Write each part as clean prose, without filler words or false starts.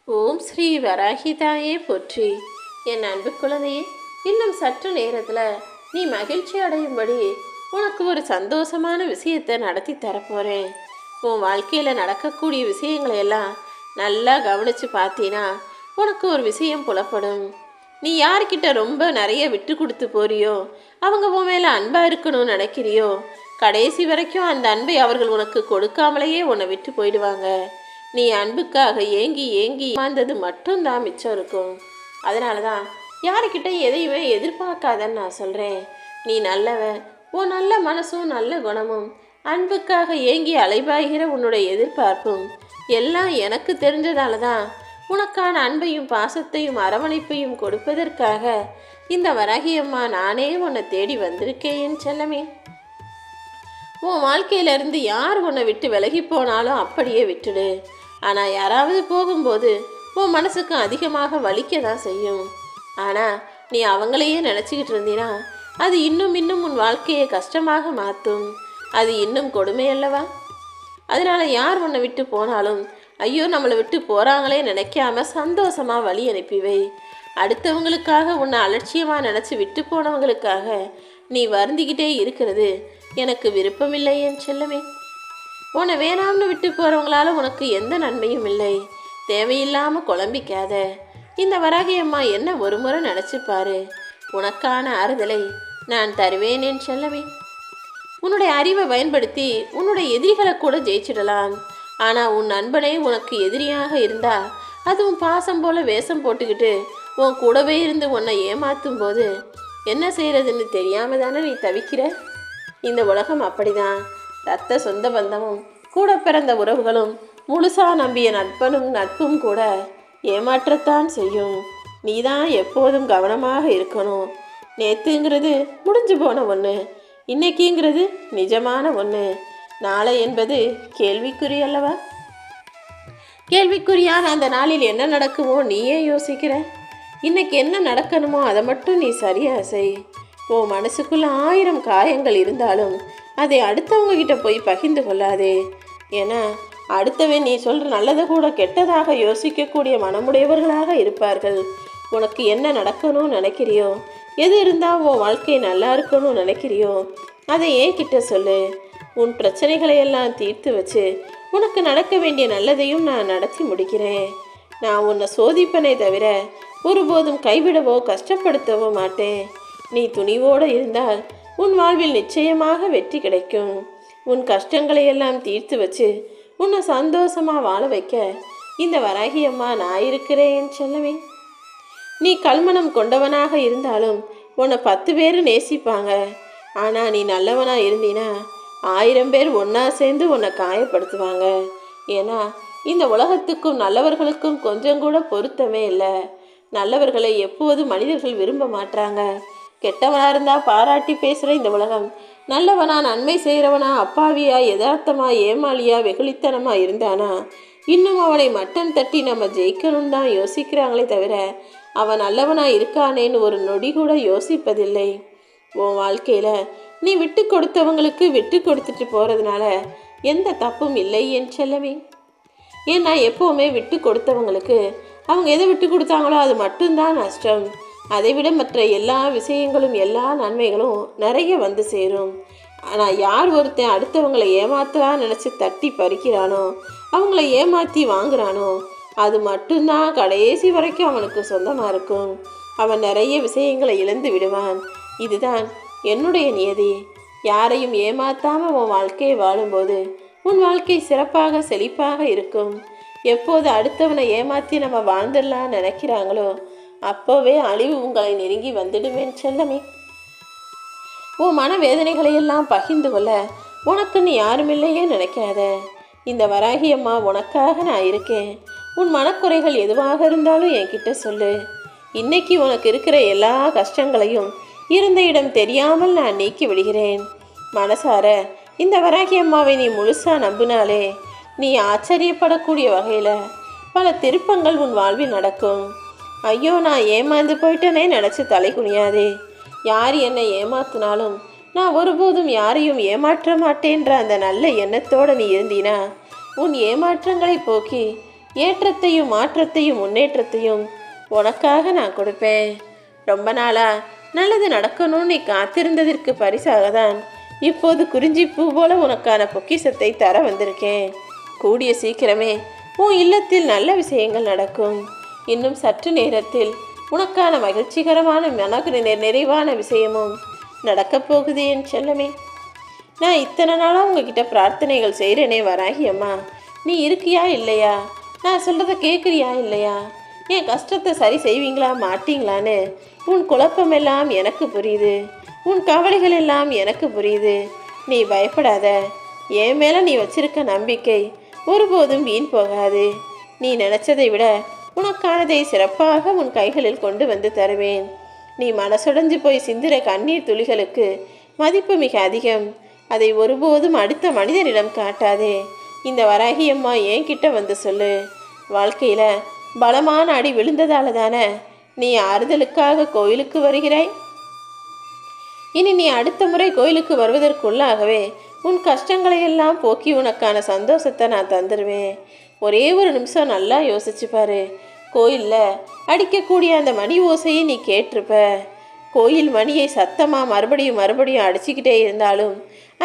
ஓம் ஸ்ரீ வராகிதாயே போற்றி. என் அன்பு குழந்தையே, இன்னும் சற்று நேரத்தில் நீ மகிழ்ச்சி அடையும்படி உனக்கு ஒரு சந்தோஷமான விஷயத்தை நடத்தி தரப்போகிறேன். உன் வாழ்க்கையில் நடக்கக்கூடிய விஷயங்களை எல்லாம் நல்லா கவனித்து பார்த்தீன்னா உனக்கு ஒரு விஷயம் புலப்படும். நீ யார்கிட்ட ரொம்ப நிறைய விட்டு கொடுத்து போறியோ, அவங்க உன் மேலே அன்பாக இருக்கணும்னு நினைக்கிறியோ, கடைசி வரைக்கும் அந்த அன்பை அவர்கள் உனக்கு கொடுக்காமலேயே உன்னை விட்டு போயிடுவாங்க. நீ அன்புக்காக ஏங்கி ஏங்கி வாழ்ந்தது மட்டும்தான் மிச்சம் இருக்கும். அதனால தான் யாருக்கிட்ட எதையுமே எதிர்பார்க்காதன்னு நான் சொல்கிறேன். நீ நல்லவன், உன் நல்ல மனசும் நல்ல குணமும் அன்புக்காக ஏங்கி அலைபாய்கிற உன்னுடைய எதிர்பார்ப்பும் எல்லாம் எனக்கு தெரிஞ்சதால தான் உனக்கான அன்பையும் பாசத்தையும் அரவணைப்பையும் கொடுப்பதற்காக இந்த வராகியம்மா நானே உன்னை தேடி வந்திருக்கேன் செல்லமே. உன் வாழ்க்கையிலேருந்து யார் உன்னை விட்டு விலகி போனாலும் அப்படியே விட்டுடு. ஆனால் யாராவது போகும்போது உன் மனசுக்கு அதிகமாக வலிக்க தான் செய்யும். ஆனால் நீ அவங்களையே நினச்சிக்கிட்டு இருந்தீனா அது இன்னும் இன்னும் உன் வாழ்க்கையை கஷ்டமாக மாற்றும். அது இன்னும் கொடுமை அல்லவா? அதனால் யார் உன்னை விட்டு போனாலும் ஐயோ நம்மளை விட்டு போகிறாங்களே நினைக்காம சந்தோஷமாக வழி அனுப்பிவை. அடுத்தவங்களுக்காக உன்னை அலட்சியமாக நினச்சி விட்டு போனவங்களுக்காக நீ வருந்திக்கிட்டே இருக்கிறது எனக்கு விருப்பமில்லை என் செல்லமே. உன்னை வேணாம்னு விட்டு போகிறவங்களால உனக்கு எந்த நன்மையும் இல்லை. தேவையில்லாமல் குழம்பிக்காத. இந்த வராகியம்மா என்ன ஒரு முறை நினச்சிப்பாரு. உனக்கான ஆறுதலை நான் தருவேன் என் செல்லமே. உன்னுடைய அறிவை பயன்படுத்தி உன்னுடைய எதிரிகளை கூட ஜெயிச்சிடலாம். ஆனால் உன் நண்பனே உனக்கு எதிரியாக இருந்தா, அதுவும் பாசம் போல வேஷம் போட்டுக்கிட்டு உன் கூடவே இருந்து உன்னை ஏமாற்றும் போது என்ன செய்கிறதுன்னு தெரியாம தானே நீ தவிக்கிற. இந்த உலகம் அப்படிதான். ரத்த சொந்த பந்தமும் கூட பிறந்த உறவுகளும் முழுசா நம்பிய நட்பும் கூட ஏமாற்றத்தான் செய்யும். நீ தான் எப்போதும் கவனமாக இருக்கணும். நேற்றுங்கிறது முடிஞ்சு போன ஒன்று, இன்னைக்குங்கிறது நிஜமான ஒன்று. நாளை என்பது கேள்விக்குறி அல்லவா? கேள்விக்குறியான அந்த நாளில் என்ன நடக்குமோ நீயே யோசிக்கிற. இன்னைக்கு என்ன நடக்கணுமோ அதை மட்டும் நீ சரியா செய். உன் மனசுக்குள்ள 1000 காயங்கள் இருந்தாலும் அதை அடுத்தவங்க கிட்ட போய் பகிர்ந்து கொள்ளாதே. ஏன்னா அடுத்தவன் நீ சொல்கிற நல்லதை கூட கெட்டதாக யோசிக்கக்கூடிய மனமுடையவர்களாக இருப்பார்கள். உனக்கு என்ன நடக்கணும்னு நினைக்கிறியோ, எது இருந்தால் உன் வாழ்க்கை நல்லா இருக்கணும்னு நினைக்கிறியோ அதை ஏன் கிட்ட சொல்லு. உன் பிரச்சனைகளை எல்லாம் தீர்த்து வச்சு உனக்கு நடக்க வேண்டிய நல்லதையும் நான் நடத்தி முடிக்கிறேன். நான் உன்னை சோதிப்பனே தவிர ஒருபோதும் கைவிடவோ கஷ்டப்படுத்தவோ மாட்டேன். நீ துணிவோடு இருந்தால் உன் வாழ்வில் நிச்சயமாக வெற்றி கிடைக்கும். உன் கஷ்டங்களை எல்லாம் தீர்த்து வச்சு உன்னை சந்தோஷமாக வாழ வைக்க இந்த வராகியம்மா நான் இருக்கிறேன் செல்லவே. நீ கல்மனம் கொண்டவனாக இருந்தாலும் உன்னை 10 பேர் நேசிப்பாங்க. ஆனால் நீ நல்லவனாக இருந்தீனா 1000 பேர் ஒன்றா சேர்ந்து உன்னை காயப்படுத்துவாங்க. ஏன்னா இந்த உலகத்துக்கும் நல்லவர்களுக்கும் கொஞ்சம் கூட பொருத்தமே இல்லை. நல்லவர்களை எப்போது மனிதர்கள் விரும்ப மாட்டாங்க. கெட்டவனாக இருந்தால் பாராட்டி பேசுகிற இந்த உலகம் நல்லவனா, நன்மை செய்கிறவனா, அப்பாவியா, யதார்த்தமா, ஏமாளியா, வெகுளித்தனமா இருந்தானா இன்னும் அவனை மட்டம் தட்டி நம்ம ஜெயிக்கணும் தான் யோசிக்கிறாங்களே தவிர அவன் நல்லவனா இருக்கானேன்னு ஒரு நொடி கூட யோசிப்பதில்லை. உன் வாழ்க்கையில் நீ விட்டு கொடுத்தவங்களுக்கு விட்டு கொடுத்துட்டு போகிறதுனால எந்த தப்பும் இல்லை என் செல்லவே. ஏன்னா எப்போவுமே விட்டு கொடுத்தவங்களுக்கு அவங்க எதை விட்டு கொடுத்தாங்களோ அது மட்டும்தான் நஷ்டம். அதைவிட மற்ற எல்லா விஷயங்களும் எல்லா நன்மைகளும் நிறைய வந்து சேரும். ஆனால் யார் ஒருத்தன் அடுத்தவங்களை ஏமாத்தலாம் நினச்சி தட்டி பறிக்கிறானோ, அவங்கள ஏமாற்றி வாங்குறானோ, அது மட்டும்தான் கடைசி வரைக்கும் அவனுக்கு சொந்தமாக இருக்கும். அவன் நிறைய விஷயங்களை இழந்து விடுவான். இதுதான் என்னுடைய நியதி. யாரையும் ஏமாத்தாமல் உன் வாழ்க்கையை வாழும்போது உன் வாழ்க்கை சிறப்பாக செழிப்பாக இருக்கும். எப்போது அடுத்தவனை ஏமாற்றி நம்ம வாழ்ந்துடலாம் நினைக்கிறாங்களோ அப்போவே அழிவு உங்களை நெருங்கி வந்துடுவேன் செல்லமே. உன் மனவேதனைகளையெல்லாம் பகிர்ந்து கொள்ள உனக்குன்னு யாருமில்லையே நினைக்காத. இந்த வராகியம்மா உனக்காக நான் இருக்கேன். உன் மனக்குறைகள் எதுவாக இருந்தாலும் என்கிட்ட சொல்லு. இன்னைக்கு உனக்கு இருக்கிற எல்லா கஷ்டங்களையும் இருந்த இடம் தெரியாமல் நான் நீக்கி விடுகிறேன். மனசார இந்த வராகியம்மாவை நீ முழுசாக நம்பினாலே நீ ஆச்சரியப்படக்கூடிய வகையில் பல திருப்பங்கள் உன் வாழ்வில் நடக்கும். ஐயோ நான் ஏமாந்து போயிட்டேனே நினச்சி தலை குனியாதே. யார் என்னை ஏமாத்தினாலும் நான் ஒருபோதும் யாரையும் ஏமாற்ற மாட்டேன்ற அந்த நல்ல எண்ணத்தோடு நீ இருந்தீனா உன் ஏமாற்றங்களை போக்கி ஏற்றத்தையும் மாற்றத்தையும் முன்னேற்றத்தையும் உனக்காக நான் கொடுப்பேன். ரொம்ப நாளா நல்லது நடக்கணும்னு நீ காத்திருந்ததற்கு பரிசாக தான் இப்போது குறிஞ்சிப்பூ போல உனக்கான பொக்கிஷத்தை தர வந்திருக்கேன். கூடிய சீக்கிரமே உன் இல்லத்தில் நல்ல விஷயங்கள் நடக்கும். இன்னும் சற்று நேரத்தில் உனக்கான மகிழ்ச்சிகரமான நிறைவான விஷயமும் நடக்கப் போகுது என் செல்லமே. நான் இத்தனை நாளாக உங்ககிட்ட பிரார்த்தனைகள் செய்கிறேனே வராகி அம்மா, நீ இருக்கியா இல்லையா? நான் சொல்கிறத கேட்குறியா இல்லையா? என் கஷ்டத்தை சரி செய்வீங்களா மாட்டீங்களான்னு உன் குழப்பமெல்லாம் எனக்கு புரியுது, உன் கவலைகள் எல்லாம் எனக்கு புரியுது. நீ பயப்படாத, என் மேலே நீ வச்சிருக்க நம்பிக்கை ஒருபோதும் வீண் போகாது. நீ நினச்சதை விட உனக்கானதை சிறப்பாக உன் கைகளில் கொண்டு வந்து தருவேன். நீ மனசுடைஞ்சு போய் சிந்திர கண்ணீர் துளிகளுக்கு மதிப்பு மிக அதிகம். அதை ஒருபோதும் அடுத்த மனிதனிடம் காட்டாதே. இந்த வராகி அம்மா என்கிட்ட வந்து சொல்லு. வாழ்க்கையில் பலமான அடி விழுந்ததால தானே நீ ஆறுதலுக்காக கோயிலுக்கு வருகிறாய். இனி நீ அடுத்த முறை கோயிலுக்கு வருவதற்குள்ளாகவே உன் கஷ்டங்களை எல்லாம் போக்கி உனக்கான சந்தோஷத்தை நான் தந்துடுவேன். ஒரே ஒரு நிமிஷம் நல்லா யோசிச்சு பாரு. கோயிலில் அடிக்கக்கூடிய அந்த மணி ஓசையை நீ கேட்டிருப்ப. கோயில் மணியை சத்தமாக மறுபடியும் மறுபடியும் அடிச்சுக்கிட்டே இருந்தாலும்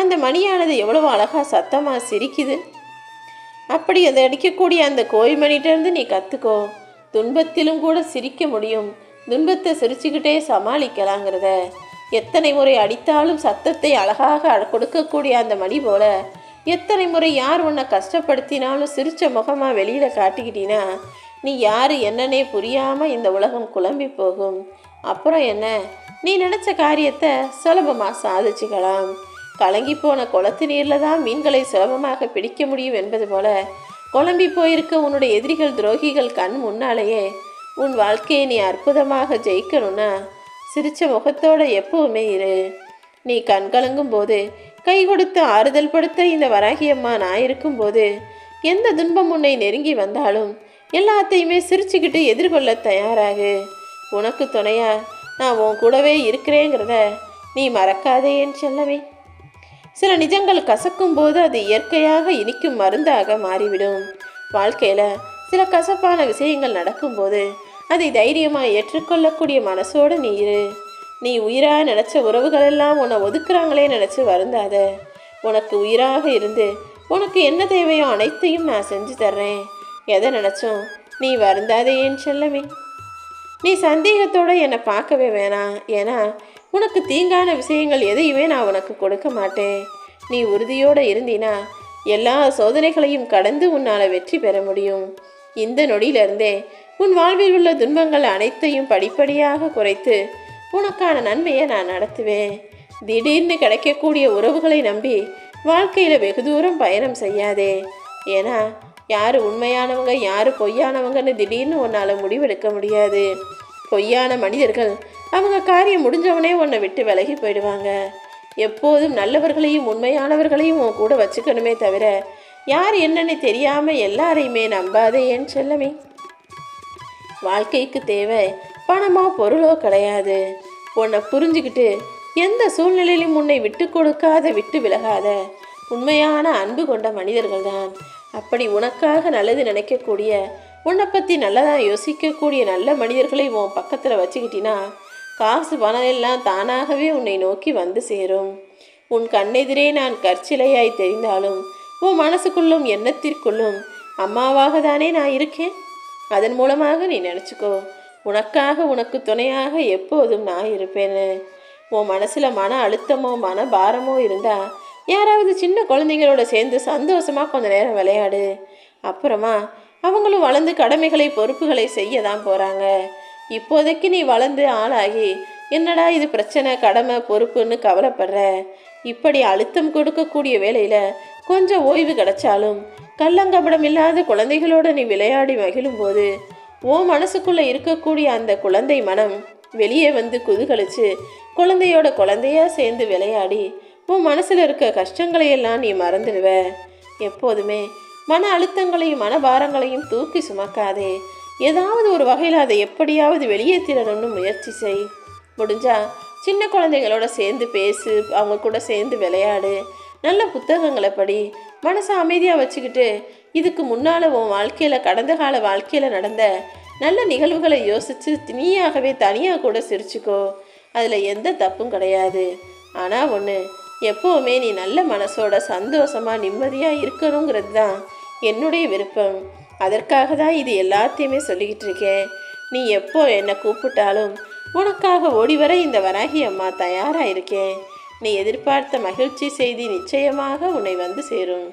அந்த மணியானது எவ்வளோ அழகாக சத்தமாக சிரிக்குது. அப்படி அதை அடிக்கக்கூடிய அந்த கோயில் மணிகிட்டேருந்து நீ கற்றுக்கோ. துன்பத்திலும் கூட சிரிக்க முடியும், துன்பத்தை சிரிச்சுக்கிட்டே சமாளிக்கலாங்கிறத. எத்தனை முறை அடித்தாலும் சத்தத்தை அழகாக கொடுக்கக்கூடிய அந்த மணி போல எத்தனை முறை யார் உன்னை கஷ்டப்படுத்தினாலும் சிரித்த முகமாக வெளியில் காட்டிக்கிட்டீன்னா நீ யார் என்னன்னே புரியாமல் இந்த உலகம் குழம்பி போகும். அப்புறம் என்ன, நீ நினச்ச காரியத்தை சுலபமாக சாதிச்சுக்கலாம். கலங்கி போன குளத்து நீரில் தான் மீன்களை சுலபமாக பிடிக்க முடியும் என்பது போல குழம்பி போயிருக்க உன்னுடைய எதிரிகள் துரோகிகள் கண் முன்னாலேயே உன் வாழ்க்கையை நீ அற்புதமாக ஜெயிக்கணும்னா சிரித்த முகத்தோடு எப்பவுமே இரு. நீ கண்கலங்கும் போது கை கொடுத்து ஆறுதல் படுத்த இந்த வராகி அம்மா நான் இருக்கும்போது எந்த துன்பம் உன்னை நெருங்கி வந்தாலும் எல்லாத்தையுமே சிரிச்சுக்கிட்டு எதிர்கொள்ள தயாராகு. உனக்கு துணையா நான் உன் கூடவே இருக்கிறேங்கிறத நீ மறக்காதே என் செல்லவே. சில நிஜங்கள் கசக்கும் போது அது இயற்கையாக இனிக்கும் மருந்தாக மாறிவிடும். வாழ்க்கையில் சில கசப்பான விஷயங்கள் நடக்கும்போது அதை தைரியமாக ஏற்றுக்கொள்ளக்கூடிய மனசோடு நீ இரு. நீ உயிராக நினச்ச உறவுகளெல்லாம் உன்னை ஒதுக்குறாங்களே நினச்சி வருந்தாத. உனக்கு உயிராக இருந்து உனக்கு என்ன தேவையோ அனைத்தையும் நான் செஞ்சு தர்றேன். எதை நினச்சோம் நீ வருந்தாதே என் செல்லமே. நீ சந்தேகத்தோடு என்னை பார்க்கவே வேணாம். ஏன்னா உனக்கு தீங்கான விஷயங்கள் எதையுமே நான் உனக்கு கொடுக்க மாட்டேன். நீ உறுதியோடு இருந்தினா எல்லா சோதனைகளையும் கடந்து உன்னால் வெற்றி பெற முடியும். இந்த நொடியிலிருந்தே உன் வாழ்வில் உள்ள துன்பங்கள் அனைத்தையும் படிப்படியாக குறைத்து உனக்கான நன்மையை நான் நடத்துவேன். திடீர்னு கிடைக்கக்கூடிய உறவுகளை நம்பி வாழ்க்கையில் வெகு தூரம் பயணம் செய்யாதே. ஏன்னா யார் உண்மையானவங்க யார் பொய்யானவங்கன்னு திடீர்னு உன்னால் முடிவெடுக்க முடியாது. பொய்யான மனிதர்கள் அவங்க காரியம் முடிஞ்சவனே உன்னை விட்டு விலகி போயிடுவாங்க. எப்போதும் நல்லவர்களையும் உண்மையானவர்களையும் உன் கூட வச்சுக்கணுமே தவிர யார் என்னன்னு தெரியாமல் எல்லாரையுமே நம்பாதே என் செல்லமே. வாழ்க்கைக்கு தேவை பணமோ பொருளோ கிடையாது. உன்னை புரிஞ்சுக்கிட்டு எந்த சூழ்நிலையிலும் உன்னை விட்டு கொடுக்காத விட்டு விலகாத உண்மையான அன்பு கொண்ட மனிதர்கள் தான். அப்படி உனக்காக நல்லது நினைக்கக்கூடிய உன்னை பற்றி நல்லதாக யோசிக்கக்கூடிய நல்ல மனிதர்களை உன் பக்கத்தில் வச்சுக்கிட்டினா காசு பணம் எல்லாம் தானாகவே உன்னை நோக்கி வந்து சேரும். உன் கண்ணெதிரே நான் கற்சிலையாய் தெரிந்தாலும் உன் மனசுக்குள்ளும் எண்ணத்திற்குள்ளும் அம்மாவாக தானே நான் இருக்கேன். அதன் மூலமாக நீ நினச்சிக்கோ, உனக்காக உனக்கு துணையாக எப்போதும் நான் இருப்பேன்னு. உன் மனசில் மன அழுத்தமோ மன பாரமோ இருந்தால் யாராவது சின்ன குழந்தைங்களோட சேர்ந்து சந்தோஷமாக கொஞ்ச நேரம் விளையாடு. அப்புறமா அவங்களும் வளர்ந்து கடமைகளை பொறுப்புகளை செய்ய தான் போகிறாங்க. இப்போதைக்கு நீ வளர்ந்து ஆளாகி என்னடா இது பிரச்சனை கடமை பொறுப்புன்னு கவலைப்படுற. இப்படி அழுத்தம் கொடுக்கக்கூடிய வேளையில் கொஞ்சம் ஓய்வு கிடைச்சாலும் கள்ளங்கபடம் இல்லாத குழந்தைகளோடு நீ விளையாடி மகிழும்போது உன் மனசுக்குள்ளே இருக்கக்கூடிய அந்த குழந்தை மனம் வெளியே வந்து குதூகலிச்சு குழந்தையோட குழந்தையா சேர்ந்து விளையாடி உன் மனசில் இருக்க கஷ்டங்களையெல்லாம் நீ மறந்துடுவ. எப்போதுமே மன அழுத்தங்களையும் மனபாரங்களையும் தூக்கி சுமக்காதே. ஏதாவது ஒரு வகையில் அதை எப்படியாவது வெளியேற்றிடணும்னு முயற்சி செய். முடிஞ்சா சின்ன குழந்தைங்களோட சேர்ந்து பேசு, அவங்க கூட சேர்ந்து விளையாடு, நல்ல புத்தகங்களை படி, மனசை அமைதியாக வச்சுக்கிட்டு இதுக்கு முன்னால் உன் வாழ்க்கையில் கடந்த கால வாழ்க்கையில் நடந்த நல்ல நிகழ்வுகளை யோசித்து நீயாகவே தனியாக கூட சிரிச்சுக்கோ. அதில் எந்த தப்பும் கிடையாது. ஆனால் ஒன்று, எப்போவுமே நீ நல்ல மனசோட சந்தோஷமாக நிம்மதியாக இருக்கணுங்கிறது தான் என்னுடைய விருப்பம். அதற்காக தான் இது எல்லாத்தையுமே சொல்லிக்கிட்டு இருக்கேன். நீ எப்போ என்னை கூப்பிட்டாலும் உனக்காக ஓடிவர இந்த வராகி அம்மா தயாராக இருக்கேன். நீ எதிர்பார்த்த மகிழ்ச்சி செய்தி நிச்சயமாக உன்னை வந்து சேரும்.